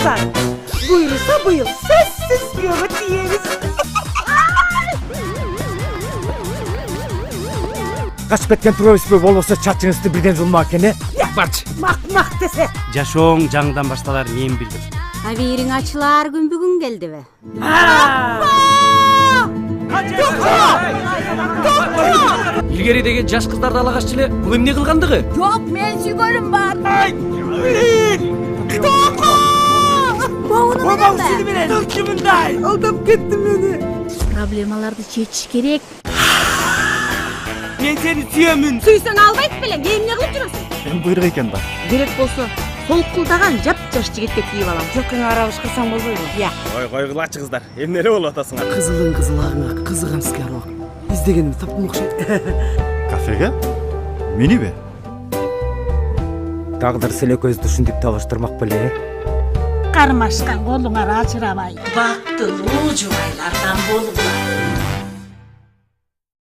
dostlar. Buyursa bu yıl sessiz piyano diyeriz. Kaç betken turist bolbosa çatçınızды birden zulma ekeni. Barç. Mak dese. Жашооң жаңыдан башталар мен билдим. Абийириң ачылаар күн бүгүн келдиби? Илгеридеги жаш кыздарды ала каччы эле бул эмне кылгандыгы? Жок, мен сүйгөнүм бар. Aldap gitti beni. Проблемаларды чечиш керек. Мен сени сүйөмүн. Сүйсөң албайт белең, эмне кылып жүрөсүң? Benim buyruk eкен ba. Керек болсо, солкулдаган жап-жаш жигитке тийип алам. Жылкыңа аралыш кылсаң болбойбу? Я. Ой, койгулачы кыздар. Эмне эле болуп атасыңар? Кызылың кызылағыңа қызыған скаруак. İzlegенім таптым окшойт. Kafege? Meni be. Tağdır sile көздү ушинтип табыштырмак беле. Кармашкан колуңар ачырабай. Бактылуу жубайлардан болгула.